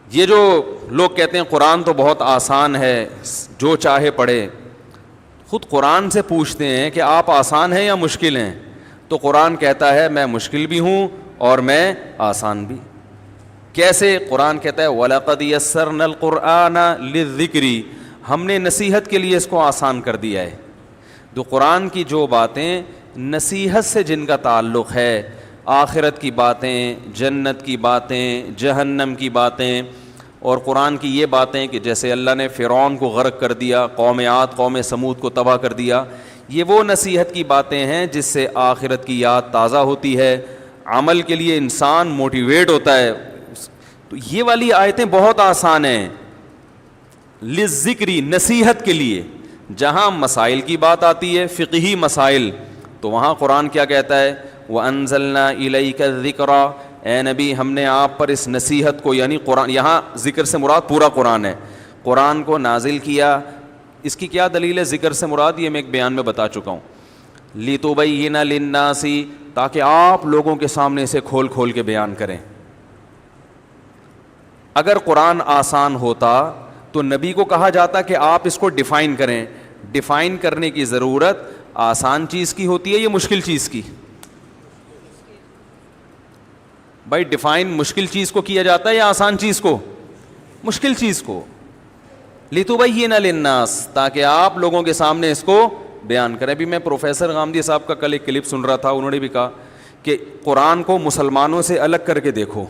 یہ جو لوگ کہتے ہیں قرآن تو بہت آسان ہے, جو چاہے پڑھے, خود قرآن سے پوچھتے ہیں کہ آپ آسان ہیں یا مشکل ہیں, تو قرآن کہتا ہے میں مشکل بھی ہوں اور میں آسان بھی. کیسے؟ قرآن کہتا ہے وَلَقَدْ يَسَّرْنَا الْقُرْآنَ لِلذِّكْرِ, ہم نے نصیحت کے لیے اس کو آسان کر دیا ہے. تو قرآن کی جو باتیں نصیحت سے جن کا تعلق ہے, آخرت کی باتیں, جنت کی باتیں, جہنم کی باتیں, اور قرآن کی یہ باتیں کہ جیسے اللہ نے فرعون کو غرق کر دیا, قوم عاد قوم سمود کو تباہ کر دیا, یہ وہ نصیحت کی باتیں ہیں جس سے آخرت کی یاد تازہ ہوتی ہے, عمل کے لیے انسان موٹیویٹ ہوتا ہے. تو یہ والی آیتیں بہت آسان ہیں للذکری, نصیحت کے لیے. جہاں مسائل کی بات آتی ہے, فقہی مسائل, تو وہاں قرآن کیا کہتا ہے وَأَنزَلْنَا إِلَيْكَ الذِّكْرَ, اے نبی ہم نے آپ پر اس نصیحت کو, یعنی قرآن, یہاں ذکر سے مراد پورا قرآن ہے, قرآن کو نازل کیا. اس کی کیا دلیل ہے ذکر سے مراد؟ یہ میں ایک بیان میں بتا چکا ہوں. لِتُبَيِّنَ لِلنَّاسِ, تاکہ آپ لوگوں کے سامنے اسے کھول کھول کے بیان کریں. اگر قرآن آسان ہوتا تو نبی کو کہا جاتا کہ آپ اس کو ڈیفائن کریں. ڈیفائن کرنے کی ضرورت آسان چیز کی ہوتی ہے یا مشکل چیز کی؟ بھائی ڈیفائن مشکل چیز کو کیا جاتا ہے یا آسان چیز کو؟ مشکل چیز کو. لِتُبَيِّنَ لِلنَّاسِ, تاکہ آپ لوگوں کے سامنے اس کو بیان کریں. ابھی میں پروفیسر غامدی صاحب کا کل ایک کلپ سن رہا تھا, انہوں نے بھی کہا کہ قرآن کو مسلمانوں سے الگ کر کے دیکھو.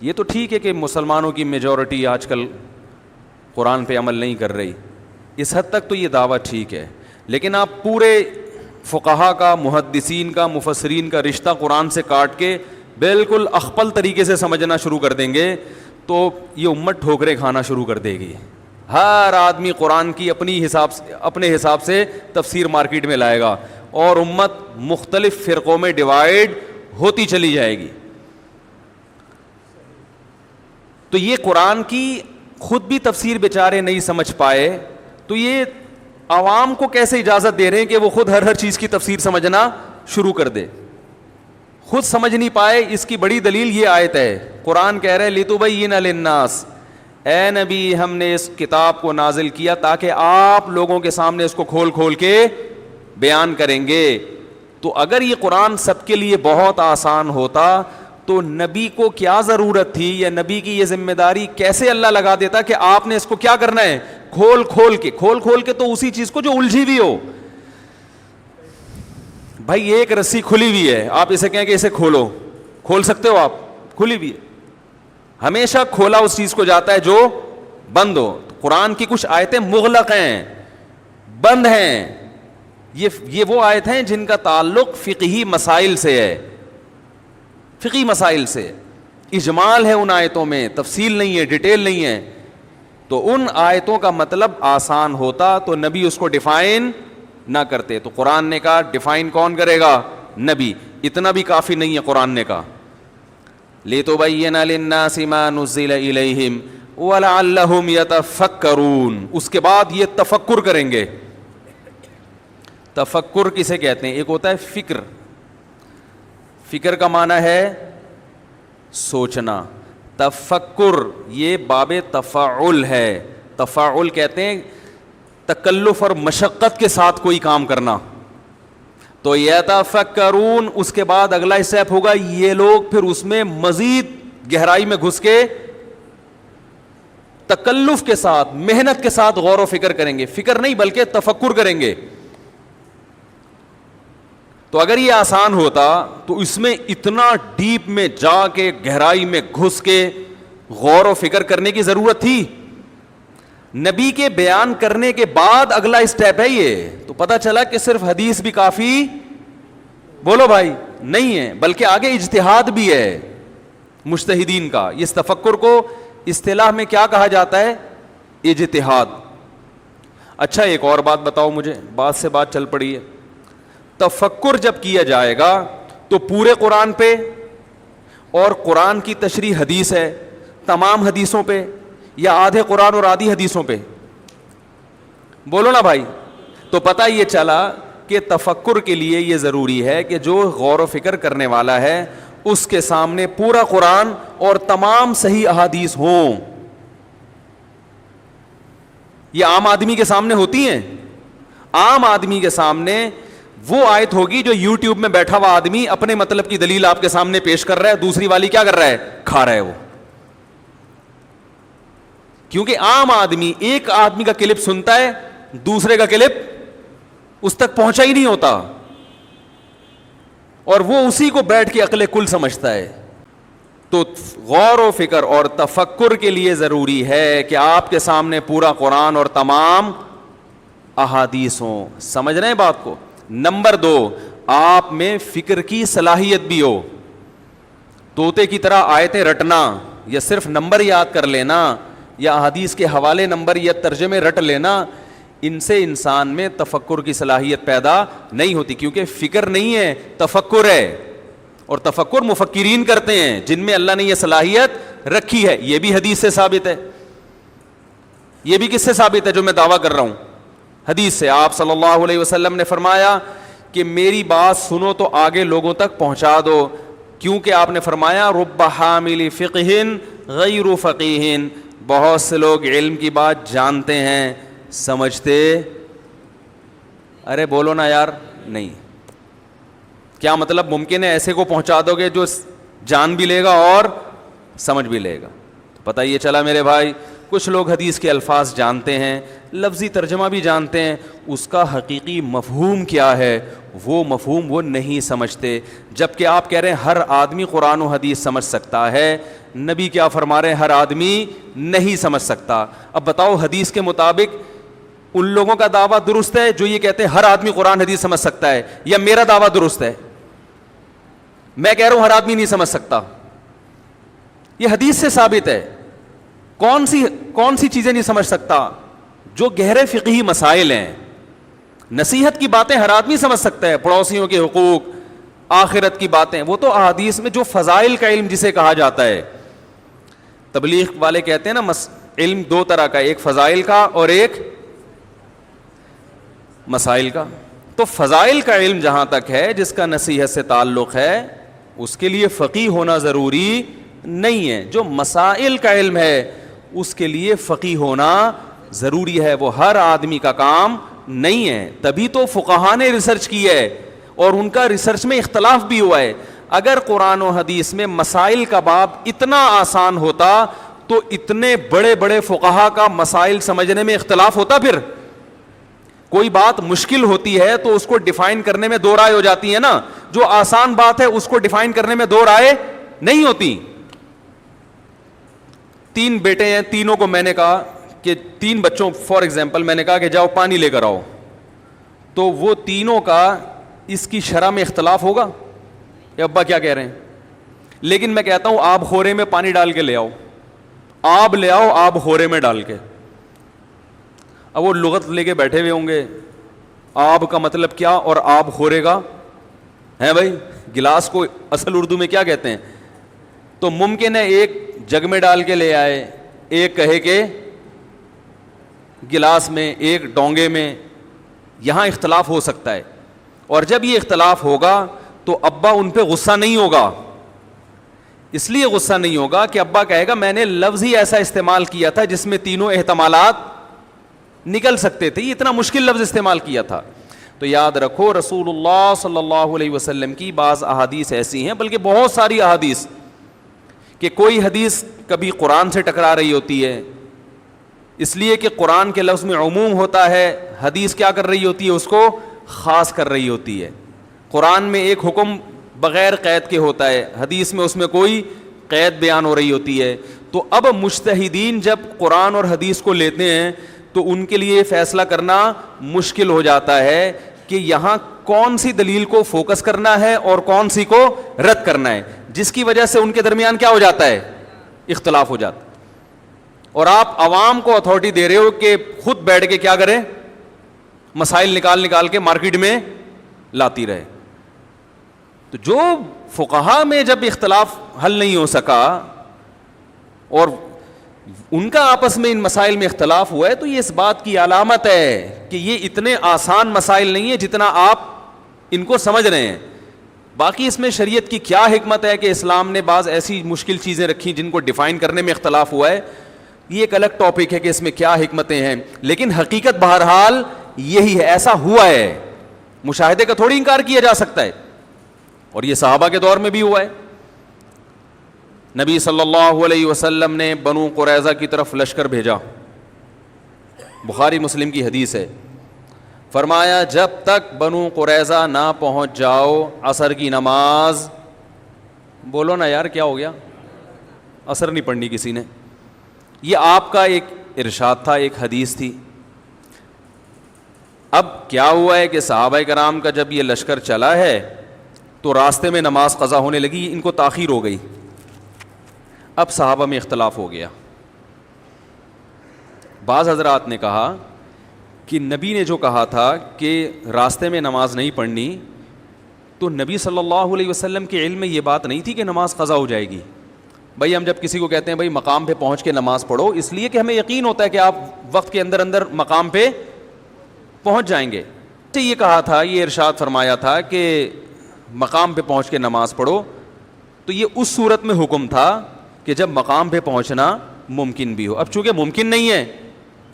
یہ تو ٹھیک ہے کہ مسلمانوں کی میجورٹی آج کل قرآن پہ عمل نہیں کر رہی, اس حد تک تو یہ دعویٰ ٹھیک ہے, لیکن آپ پورے فقہا کا, محدثین کا, مفسرین کا رشتہ قرآن سے کاٹ کے بالکل اخپل طریقے سے سمجھنا شروع کر دیں گے تو یہ امت ٹھوکریں کھانا شروع کر دے گی. ہر آدمی قرآن کی اپنے حساب سے تفسیر مارکیٹ میں لائے گا اور امت مختلف فرقوں میں ڈیوائیڈ ہوتی چلی جائے گی. تو یہ قرآن کی خود بھی تفسیر بیچارے نہیں سمجھ پائے, تو یہ عوام کو کیسے اجازت دے رہے ہیں کہ وہ خود ہر چیز کی تفسیر سمجھنا شروع کر دے؟ خود سمجھ نہیں پائے. اس کی بڑی دلیل یہ آیت ہے. قرآن کہہ رہے لِتُبَيِّنَ لِلنَّاسِ, اے نبی ہم نے اس کتاب کو نازل کیا تاکہ آپ لوگوں کے سامنے اس کو کھول کھول کے بیان کریں گے. تو اگر یہ قرآن سب کے لیے بہت آسان ہوتا تو نبی کو کیا ضرورت تھی, یا نبی کی یہ ذمہ داری کیسے اللہ لگا دیتا کہ آپ نے اس کو کیا کرنا ہے, کھول کھول کے تو اسی چیز کو جو الجھی ہوئی ہو. بھائی ایک رسی کھلی ہوئی ہے, آپ اسے کہیں کہ اسے کھولو, کھول سکتے ہو آپ؟ کھلی ہوئی ہے. ہمیشہ کھولا اس چیز کو جاتا ہے جو بند ہو. قرآن کی کچھ آیتیں مغلق ہیں, بند ہیں. یہ وہ آیت ہیں جن کا تعلق فقہی مسائل سے ہے, فقہی مسائل سے. اجمال ہے ان آیتوں میں, تفصیل نہیں ہے, ڈیٹیل نہیں ہے. تو ان آیتوں کا مطلب آسان ہوتا تو نبی اس کو ڈیفائن نہ کرتے. تو قرآن نے کہا ڈیفائن کون کرے گا؟ نبی. اتنا بھی کافی نہیں ہے. قرآن نے کہا لِتُبَيِّنَ لِلنَّاسِ مَا نُزِّلَ إِلَيْهِمْ وَلَعَلَّهُمْ يَتَفَكَّرُونَ. اس کے بعد یہ تفکر کریں گے. تفکر کسے کہتے ہیں؟ ایک ہوتا ہے فکر. فکر کا معنی ہے سوچنا. تفکر یہ باب تفاعل ہے. تفاعل کہتے ہیں تکلف اور مشقت کے ساتھ کوئی کام کرنا. تو یتفکرون, اس کے بعد اگلا اسٹیپ ہوگا یہ لوگ پھر اس میں مزید گہرائی میں گھس کے تکلف کے ساتھ, محنت کے ساتھ غور و فکر کریں گے. فکر نہیں بلکہ تفکر کریں گے. تو اگر یہ آسان ہوتا تو اس میں اتنا ڈیپ میں جا کے, گہرائی میں گھس کے غور و فکر کرنے کی ضرورت تھی؟ نبی کے بیان کرنے کے بعد اگلا اسٹیپ ہے یہ. تو پتہ چلا کہ صرف حدیث بھی کافی, بولو بھائی, نہیں ہے, بلکہ آگے اجتہاد بھی ہے مجتہدین کا. اس تفکر کو اصطلاح میں کیا کہا جاتا ہے؟ اجتہاد. اچھا ایک اور بات بتاؤ مجھے, بات سے بات چل پڑی ہے. تفکر جب کیا جائے گا تو پورے قرآن پہ, اور قرآن کی تشریح حدیث ہے, تمام حدیثوں پہ, یا آدھے قرآن اور آدھی حدیثوں پہ؟ بولو نا بھائی. تو پتہ یہ چلا کہ تفکر کے لیے یہ ضروری ہے کہ جو غور و فکر کرنے والا ہے اس کے سامنے پورا قرآن اور تمام صحیح احادیث ہوں. یہ عام آدمی کے سامنے ہوتی ہیں. عام آدمی کے سامنے وہ آیت ہوگی جو یوٹیوب میں بیٹھا ہوا آدمی اپنے مطلب کی دلیل آپ کے سامنے پیش کر رہا ہے, دوسری والی کیا کر رہا ہے, کھا رہا ہے وہ. کیونکہ عام آدمی ایک آدمی کا کلپ سنتا ہے, دوسرے کا کلپ اس تک پہنچا ہی نہیں ہوتا, اور وہ اسی کو بیٹھ کے عقل کل سمجھتا ہے. تو غور و فکر اور تفکر کے لیے ضروری ہے کہ آپ کے سامنے پورا قرآن اور تمام احادیث ہوں. سمجھ رہے ہیں بات کو؟ نمبر 2, آپ میں فکر کی صلاحیت بھی ہو. طوطے کی طرح آیتیں رٹنا یا صرف نمبر یاد کر لینا یا احادیث کے حوالے نمبر یا ترجمے رٹ لینا, ان سے انسان میں تفکر کی صلاحیت پیدا نہیں ہوتی. کیونکہ فکر نہیں ہے, تفکر ہے. اور تفکر مفکرین کرتے ہیں جن میں اللہ نے یہ صلاحیت رکھی ہے. یہ بھی حدیث سے ثابت ہے. یہ بھی کس سے ثابت ہے جو میں دعویٰ کر رہا ہوں؟ حدیث سے. آپ صلی اللہ علیہ وسلم نے فرمایا کہ میری بات سنو تو آگے لوگوں تک پہنچا دو. کیونکہ آپ نے فرمایا رب حامل فقہ غیر فقیہ, بہت سے لوگ علم کی بات جانتے ہیں سمجھتے, ارے بولو نا یار, نہیں. کیا مطلب؟ ممکن ہے ایسے کو پہنچا دو گے جو جان بھی لے گا اور سمجھ بھی لے گا. پتہ یہ چلا میرے بھائی, کچھ لوگ حدیث کے الفاظ جانتے ہیں, لفظی ترجمہ بھی جانتے ہیں, اس کا حقیقی مفہوم کیا ہے وہ مفہوم وہ نہیں سمجھتے. جبکہ آپ کہہ رہے ہیں ہر آدمی قرآن و حدیث سمجھ سکتا ہے, نبی کیا فرما رہے ہیں ہر آدمی نہیں سمجھ سکتا. اب بتاؤ حدیث کے مطابق ان لوگوں کا دعویٰ درست ہے جو یہ کہتے ہیں ہر آدمی قرآن حدیث سمجھ سکتا ہے, یا میرا دعویٰ درست ہے؟ میں کہہ رہا ہوں ہر آدمی نہیں سمجھ سکتا. یہ حدیث سے ثابت ہے. کون سی چیزیں نہیں سمجھ سکتا؟ جو گہرے فقہی مسائل ہیں, نصیحت کی باتیں ہر آدمی سمجھ سکتا ہے, پڑوسیوں کے حقوق, آخرت کی باتیں, وہ تو احادیث میں جو فضائل کا علم جسے کہا جاتا ہے. تبلیغ والے کہتے ہیں نا علم 2 طرح کا, ایک فضائل کا اور ایک مسائل کا. تو فضائل کا علم جہاں تک ہے جس کا نصیحت سے تعلق ہے اس کے لیے فقیہ ہونا ضروری نہیں ہے. جو مسائل کا علم ہے اس کے لیے فقیہ ہونا ضروری ہے, وہ ہر آدمی کا کام نہیں ہے. تبھی تو فقہاء نے ریسرچ کی ہے اور ان کا ریسرچ میں اختلاف بھی ہوا ہے. اگر قرآن و حدیث میں مسائل کا باب اتنا آسان ہوتا تو اتنے بڑے بڑے فقہاء کا مسائل سمجھنے میں اختلاف ہوتا؟ پھر کوئی بات مشکل ہوتی ہے تو اس کو ڈیفائن کرنے میں 2 رائے ہو جاتی ہیں نا, جو آسان بات ہے اس کو ڈیفائن کرنے میں 2 رائے نہیں ہوتی. 3 بیٹے ہیں, تینوں کو میں نے کہا کہ 3 بچوں فار ایگزامپل میں نے کہا کہ جاؤ پانی لے کر آؤ, تو وہ تینوں کا اس کی شرح میں اختلاف ہوگا کہ ابا کیا کہہ رہے ہیں. لیکن میں کہتا ہوں آب خورے میں پانی ڈال کے لے آؤ, آب لے آؤ آب خورے میں ڈال کے. اب وہ لغت لے کے بیٹھے ہوئے ہوں گے, آب کا مطلب کیا اور آب خورے کا ہے بھائی, گلاس کو اصل اردو میں کیا کہتے ہیں. تو ممکن ہے ایک جگ میں ڈال کے لے آئے, ایک کہے کہ گلاس میں, ایک ڈونگے میں. یہاں اختلاف ہو سکتا ہے, اور جب یہ اختلاف ہوگا تو ابا ان پہ غصہ نہیں ہوگا. اس لیے غصہ نہیں ہوگا کہ ابا کہے گا میں نے لفظ ہی ایسا استعمال کیا تھا جس میں تینوں احتمالات نکل سکتے تھے, یہ اتنا مشکل لفظ استعمال کیا تھا. تو یاد رکھو رسول اللہ صلی اللہ علیہ وسلم کی بعض احادیث ایسی ہیں, بلکہ بہت ساری احادیث, کہ کوئی حدیث کبھی قرآن سے ٹکرا رہی ہوتی ہے, اس لیے کہ قرآن کے لفظ میں عموم ہوتا ہے, حدیث کیا کر رہی ہوتی ہے اس کو خاص کر رہی ہوتی ہے. قرآن میں ایک حکم بغیر قید کے ہوتا ہے, حدیث میں اس میں کوئی قید بیان ہو رہی ہوتی ہے. تو اب مجتہدین جب قرآن اور حدیث کو لیتے ہیں تو ان کے لیے فیصلہ کرنا مشکل ہو جاتا ہے کہ یہاں کون سی دلیل کو فوکس کرنا ہے اور کون سی کو رد کرنا ہے, جس کی وجہ سے ان کے درمیان کیا ہو جاتا ہے, اختلاف ہو جاتا ہے. اور آپ عوام کو اتھارٹی دے رہے ہو کہ خود بیٹھ کے کیا کریں, مسائل نکال کے مارکیٹ میں لاتی رہے. تو جو فقہا میں جب اختلاف حل نہیں ہو سکا اور ان کا آپس میں ان مسائل میں اختلاف ہوا ہے, تو یہ اس بات کی علامت ہے کہ یہ اتنے آسان مسائل نہیں ہیں جتنا آپ ان کو سمجھ رہے ہیں. باقی اس میں شریعت کی کیا حکمت ہے کہ اسلام نے بعض ایسی مشکل چیزیں رکھی جن کو ڈیفائن کرنے میں اختلاف ہوا ہے, یہ ایک الگ ٹاپک ہے کہ اس میں کیا حکمتیں ہیں, لیکن حقیقت بہرحال یہی ہے, ایسا ہوا ہے, مشاہدے کا تھوڑی انکار کیا جا سکتا ہے, اور یہ صحابہ کے دور میں بھی ہوا ہے. نبی صلی اللہ علیہ وسلم نے بنو قریظہ کی طرف لشکر بھیجا, بخاری مسلم کی حدیث ہے, فرمایا جب تک بنو قریظہ نہ پہنچ جاؤ عصر کی نماز, بولو نا یار کیا ہو گیا, عصر نہیں پڑھنی کسی نے. یہ آپ کا ایک ارشاد تھا, ایک حدیث تھی. اب کیا ہوا ہے کہ صحابہ کرام کا جب یہ لشکر چلا ہے تو راستے میں نماز قضا ہونے لگی, ان کو تاخیر ہو گئی. اب صحابہ میں اختلاف ہو گیا. بعض حضرات نے کہا کہ نبی نے جو کہا تھا کہ راستے میں نماز نہیں پڑھنی, تو نبی صلی اللہ علیہ وسلم کے علم میں یہ بات نہیں تھی کہ نماز قضا ہو جائے گی. بھائی ہم جب کسی کو کہتے ہیں بھائی مقام پہ پہنچ کے نماز پڑھو, اس لیے کہ ہمیں یقین ہوتا ہے کہ آپ وقت کے اندر اندر مقام پہ پہنچ جائیں گے. تو یہ کہا تھا, یہ ارشاد فرمایا تھا کہ مقام پہ پہنچ کے نماز پڑھو, تو یہ اس صورت میں حکم تھا کہ جب مقام پہ پہنچنا ممکن بھی ہو. اب چونکہ ممکن نہیں ہے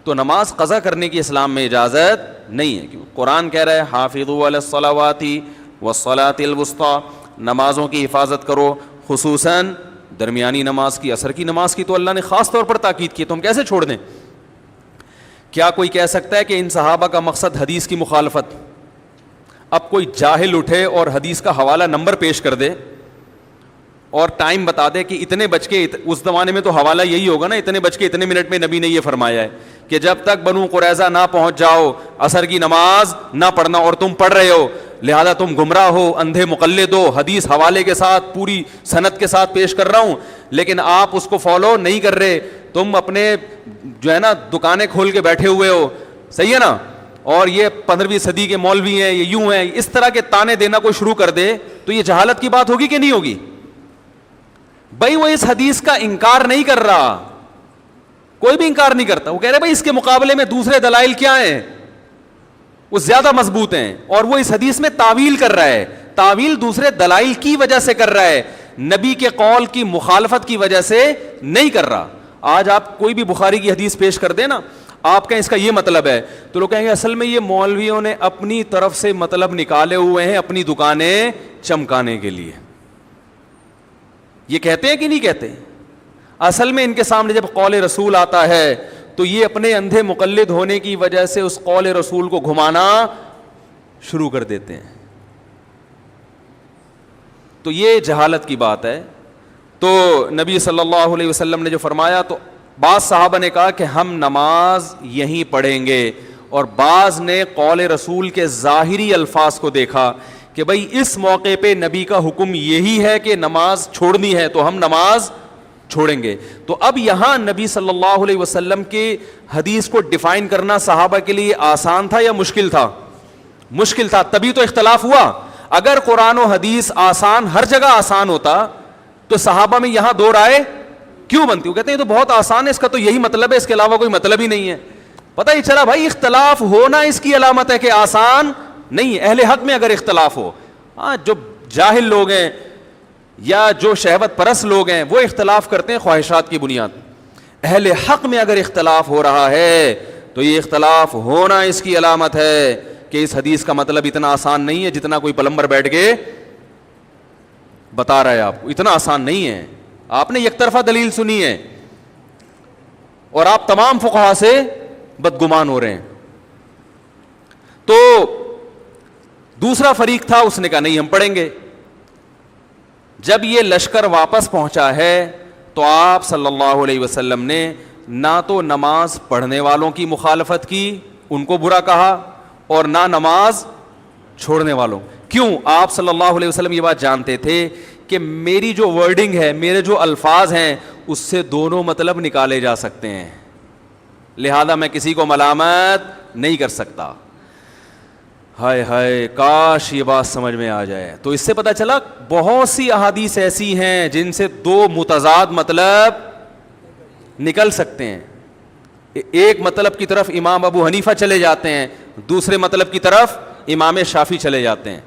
تو نماز قضا کرنے کی اسلام میں اجازت نہیں ہے, کیوں قرآن کہہ رہا ہے حافظوا علی الصلوات والصلاۃ الوسطی, نمازوں کی حفاظت کرو, خصوصاً درمیانی نماز کی, عصر کی نماز کی تو اللہ نے خاص طور پر تاکید کی, تو ہم کیسے چھوڑ دیں؟ کیا کوئی کہہ سکتا ہے کہ ان صحابہ کا مقصد حدیث کی مخالفت؟ اب کوئی جاہل اٹھے اور حدیث کا حوالہ نمبر پیش کر دے اور ٹائم بتا دے کہ اتنے بج کے, اس زمانے میں تو حوالہ یہی ہوگا نا, اتنے بج کے اتنے منٹ میں نبی نے یہ فرمایا ہے کہ جب تک بنو قریظہ نہ پہنچ جاؤ عصر کی نماز نہ پڑھنا, اور تم پڑھ رہے ہو لہذا تم گمراہ ہو, اندھے مقلد ہو, حدیث حوالے کے ساتھ پوری سند کے ساتھ پیش کر رہا ہوں لیکن آپ اس کو فالو نہیں کر رہے, تم اپنے جو ہے نا دکانیں کھول کے بیٹھے ہوئے ہو, صحیح ہے نا, اور یہ 15ویں صدی کے مولوی ہیں, یہ یوں ہیں, اس طرح کے تانے دینا کوئی شروع کر دے تو یہ جہالت کی بات ہوگی کہ نہیں ہوگی؟ بھائی وہ اس حدیث کا انکار نہیں کر رہا, کوئی بھی انکار نہیں کرتا, وہ کہہ رہے بھائی اس کے مقابلے میں دوسرے دلائل کیا ہیں, وہ زیادہ مضبوط ہیں, اور وہ اس حدیث میں تعویل کر رہا ہے, تعویل دوسرے دلائل کی وجہ سے کر رہا ہے, نبی کے قول کی مخالفت کی وجہ سے نہیں کر رہا. آج آپ کوئی بھی بخاری کی حدیث پیش کر دیں نا, آپ کہیں اس کا یہ مطلب ہے, تو لوگ کہیں گے اصل میں یہ مولویوں نے اپنی طرف سے مطلب نکالے ہوئے ہیں اپنی دکانیں چمکانے کے لیے. یہ کہتے ہیں کہ نہیں کہتے؟ اصل میں ان کے سامنے جب قول رسول آتا ہے تو یہ اپنے اندھے مقلد ہونے کی وجہ سے اس قول رسول کو گھمانا شروع کر دیتے ہیں. تو یہ جہالت کی بات ہے. تو نبی صلی اللہ علیہ وسلم نے جو فرمایا, تو بعض صحابہ نے کہا کہ ہم نماز یہیں پڑھیں گے, اور بعض نے قول رسول کے ظاہری الفاظ کو دیکھا کہ بھئی اس موقع پہ نبی کا حکم یہی ہے کہ نماز چھوڑنی ہے تو ہم نماز چھوڑیں گے. تو اب یہاں نبی صلی اللہ علیہ وسلم کے حدیث کو ڈیفائن کرنا صحابہ کے لیے آسان تھا یا مشکل تھا؟ مشکل تھا, تبھی تو اختلاف ہوا. اگر قرآن و حدیث آسان, ہر جگہ آسان ہوتا تو صحابہ میں یہاں دو رائے کیوں بنتی؟ وہ کہتے ہیں یہ تو بہت آسان ہے, اس کا تو یہی مطلب ہے, اس کے علاوہ کوئی مطلب ہی نہیں ہے. پتہ ہی چلا بھائی اختلاف ہونا اس کی علامت ہے کہ آسان نہیں ہے. اہل حق میں اگر اختلاف ہو, ہاں جو جاہل لوگ ہیں یا جو شہوت پرست لوگ ہیں وہ اختلاف کرتے ہیں خواہشات کی بنیاد. اہل حق میں اگر اختلاف ہو رہا ہے تو یہ اختلاف ہونا اس کی علامت ہے کہ اس حدیث کا مطلب اتنا آسان نہیں ہے جتنا کوئی پلمبر بیٹھ کے بتا رہا ہے آپ کو. اتنا آسان نہیں ہے. آپ نے یک طرفہ دلیل سنی ہے اور آپ تمام فقہا سے بدگمان ہو رہے ہیں. تو دوسرا فریق تھا, اس نے کہا نہیں ہم پڑھیں گے. جب یہ لشکر واپس پہنچا ہے تو آپ صلی اللہ علیہ وسلم نے نہ تو نماز پڑھنے والوں کی مخالفت کی, ان کو برا کہا, اور نہ نماز چھوڑنے والوں. کیوں؟ آپ صلی اللہ علیہ وسلم یہ بات جانتے تھے کہ میری جو ورڈنگ ہے, میرے جو الفاظ ہیں, اس سے دونوں مطلب نکالے جا سکتے ہیں, لہذا میں کسی کو ملامت نہیں کر سکتا. ہائے ہائے کاش یہ بات سمجھ میں آ جائے. تو اس سے پتہ چلا بہت سی احادیث ایسی ہیں جن سے دو متضاد مطلب نکل سکتے ہیں. ایک مطلب کی طرف امام ابو حنیفہ چلے جاتے ہیں, دوسرے مطلب کی طرف امام شافعی چلے جاتے ہیں.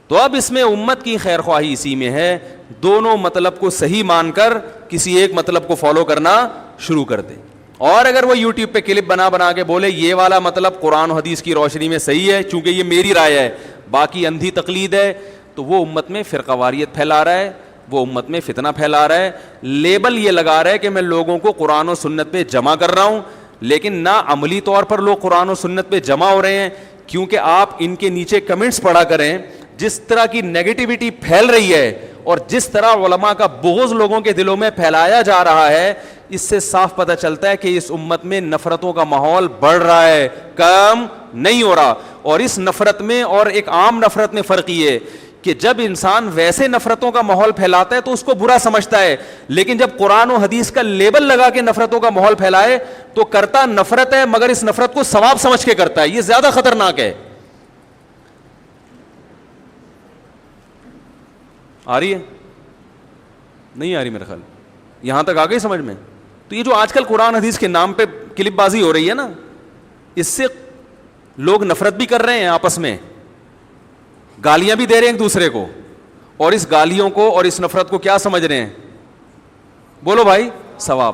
تو اب اس میں امت کی خیر خواہی اسی میں ہے، دونوں مطلب کو صحیح مان کر کسی ایک مطلب کو فالو کرنا شروع کر دے. اور اگر وہ یوٹیوب پہ کلپ بنا کے بولے یہ والا مطلب قرآن و حدیث کی روشنی میں صحیح ہے چونکہ یہ میری رائے ہے، باقی اندھی تقلید ہے، تو وہ امت میں فرقہ واریت پھیلا رہا ہے، وہ امت میں فتنہ پھیلا رہا ہے. لیبل یہ لگا رہا ہے کہ میں لوگوں کو قرآن و سنت پہ جمع کر رہا ہوں، لیکن نہ عملی طور پر لوگ قرآن و سنت پہ جمع ہو رہے ہیں. کیونکہ آپ ان کے نیچے کمنٹس پڑھا کریں، جس طرح کی نیگیٹیوٹی پھیل رہی ہے اور جس طرح علماء کا بغض لوگوں کے دلوں میں پھیلایا جا رہا ہے، اس سے صاف پتہ چلتا ہے کہ اس امت میں نفرتوں کا ماحول بڑھ رہا ہے، کم نہیں ہو رہا. اور اس نفرت میں اور ایک عام نفرت میں فرق یہ ہے کہ جب انسان ویسے نفرتوں کا ماحول پھیلاتا ہے تو اس کو برا سمجھتا ہے، لیکن جب قرآن و حدیث کا لیبل لگا کے نفرتوں کا ماحول پھیلائے تو کرتا نفرت ہے مگر اس نفرت کو ثواب سمجھ کے کرتا ہے. یہ زیادہ خطرناک ہے. آ رہی ہے؟ نہیں آ رہی میرے خیال، یہاں تک آ گئی سمجھ میں؟ تو یہ جو آج کل قرآن حدیث کے نام پہ کلپ بازی ہو رہی ہے نا، اس سے لوگ نفرت بھی کر رہے ہیں، آپس میں گالیاں بھی دے رہے ہیں ایک دوسرے کو، اور اس گالیوں کو اور اس نفرت کو کیا سمجھ رہے ہیں؟ بولو بھائی، ثواب.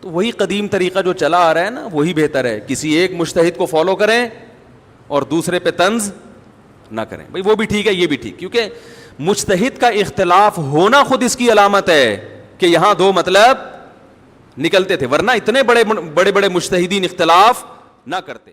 تو وہی قدیم طریقہ جو چلا آ رہا ہے نا وہی بہتر ہے. کسی ایک مجتہد کو فالو کریں اور دوسرے پہ طنز نہ کریں. بھائی وہ بھی ٹھیک ہے، یہ بھی ٹھیک، کیونکہ مجتہد کا اختلاف ہونا خود اس کی علامت ہے کہ یہاں دو مطلب نکلتے تھے، ورنہ اتنے بڑے بڑے مجتہدین اختلاف نہ کرتے.